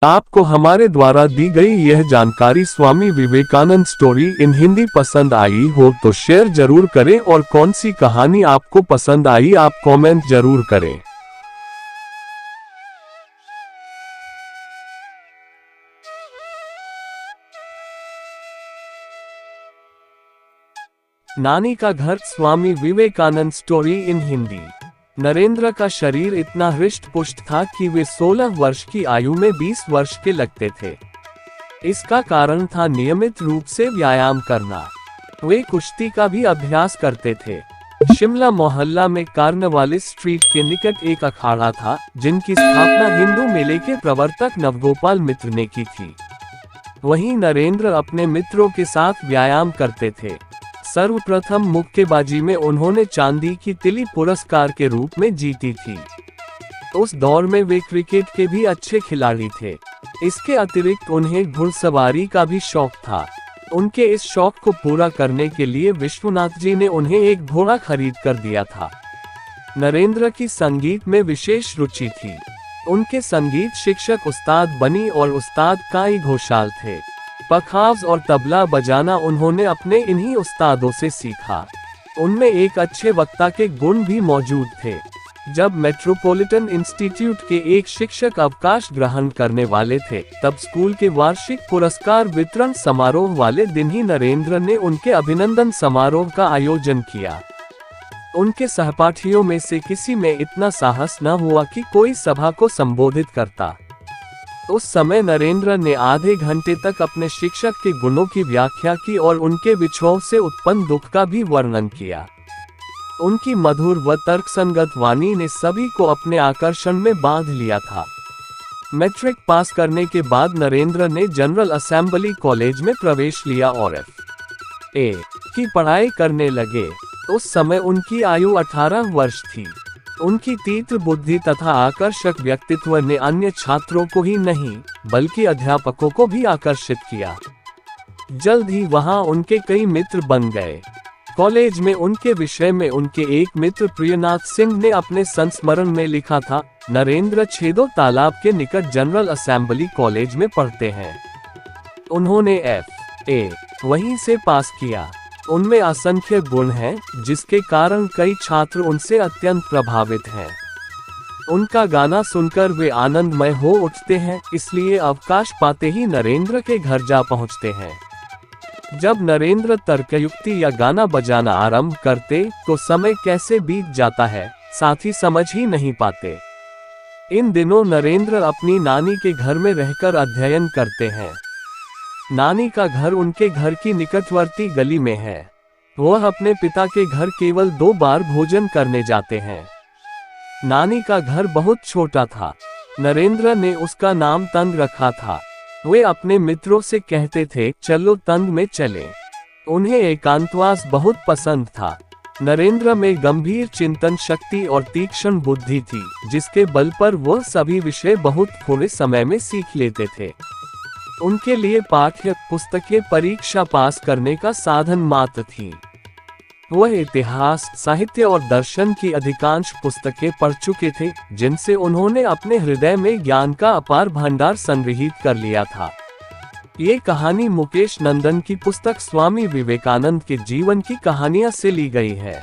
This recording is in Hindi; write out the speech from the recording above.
आपको हमारे द्वारा दी गई यह जानकारी स्वामी विवेकानंद स्टोरी इन हिंदी पसंद आई हो तो शेयर जरूर करें और कौन सी कहानी आपको पसंद आई आप कमेंट जरूर करें। नानी का घर स्वामी विवेकानंद स्टोरी इन हिंदी। नरेंद्र का शरीर इतना हृष्ट पुष्ट था कि वे 16 वर्ष की आयु में 20 वर्ष के लगते थे। इसका कारण था नियमित रूप से व्यायाम करना। वे कुश्ती का भी अभ्यास करते थे। शिमला मोहल्ला में कार्नवालिस स्ट्रीट के निकट एक अखाड़ा था, जिनकी स्थापना हिंदू मेले के प्रवर्तक नवगोपाल मित्र ने की थी। वहीं नरेंद्र अपने मित्रों के साथ व्यायाम करते थे। सर्वप्रथम मुक्केबाजी में उन्होंने चांदी की तिली पुरस्कार के रूप में जीती थी। उस दौर में वे क्रिकेट के भी अच्छे खिलाड़ी थे। इसके अतिरिक्त उन्हें घुड़सवारी का भी शौक था। उनके इस शौक को पूरा करने के लिए विश्वनाथ जी ने उन्हें एक घोड़ा खरीद कर दिया था। नरेंद्र की संगीत में विशेष रुचि थी। उनके संगीत शिक्षक उस्ताद बनी और उस्ताद काई घोषाल थे। पखावज और तबला बजाना उन्होंने अपने इन्हीं उस्तादों से सीखा। उनमें एक अच्छे वक्ता के गुण भी मौजूद थे। जब मेट्रोपॉलिटन इंस्टीट्यूट के एक शिक्षक अवकाश ग्रहण करने वाले थे, तब स्कूल के वार्षिक पुरस्कार वितरण समारोह वाले दिन ही नरेंद्र ने उनके अभिनंदन समारोह का आयोजन किया। उनके सहपाठियों में से किसी में इतना साहस न हुआ कि कोई सभा को संबोधित करता। उस समय नरेंद्र ने आधे घंटे तक अपने शिक्षक के गुणों की व्याख्या की और उनके विछोह से उत्पन्न दुख का भी वर्णन किया। उनकी मधुर व तर्कसंगत वाणी ने सभी को अपने आकर्षण में बांध लिया था। मैट्रिक पास करने के बाद नरेंद्र ने जनरल असेंबली कॉलेज में प्रवेश लिया और F.A. की पढ़ाई करने लगे। उस समय उनकी आयु 18 वर्ष थी। उनकी तीव्र बुद्धि तथा आकर्षक व्यक्तित्व ने अन्य छात्रों को ही नहीं, बल्कि अध्यापकों को भी आकर्षित किया। जल्द ही वहां उनके कई मित्र बन गए। कॉलेज में उनके विषय में उनके एक मित्र प्रियनाथ सिंह ने अपने संस्मरण में लिखा था, नरेंद्र छेदो तालाब के निकट जनरल असेंबली कॉलेज में पढ़ते हैं। उन्होंने F.A. वहीं से पास किया। उनमें असंख्य गुण हैं, जिसके कारण कई छात्र उनसे अत्यंत प्रभावित हैं। उनका गाना सुनकर वे आनंदमय हो उठते हैं, इसलिए अवकाश पाते ही नरेंद्र के घर जा पहुंचते हैं। जब नरेंद्र तर्कयुक्ति या गाना बजाना आरंभ करते तो समय कैसे बीत जाता है, साथी समझ ही नहीं पाते। इन दिनों नरेंद्र अपनी नानी के घर में रहकर अध्ययन करते हैं। नानी का घर उनके घर की निकटवर्ती गली में है। वह अपने पिता के घर केवल 2 बार भोजन करने जाते हैं। नानी का घर बहुत छोटा था। नरेंद्र ने उसका नाम तंग रखा था। वे अपने मित्रों से कहते थे, चलो तंग में चलें। उन्हें एकांतवास बहुत पसंद था। नरेंद्र में गंभीर चिंतन शक्ति और तीक्ष्ण बुद्धि थी, जिसके बल पर वह सभी विषय बहुत थोड़े समय में सीख लेते थे। उनके लिए पाठ्य पुस्तकें परीक्षा पास करने का साधन मात्र थी। वह इतिहास, साहित्य और दर्शन की अधिकांश पुस्तकें पढ़ चुके थे, जिनसे उन्होंने अपने हृदय में ज्ञान का अपार भंडार संग्रहित कर लिया था। ये कहानी मुकेश नंदन की पुस्तक स्वामी विवेकानंद के जीवन की कहानियां से ली गई है।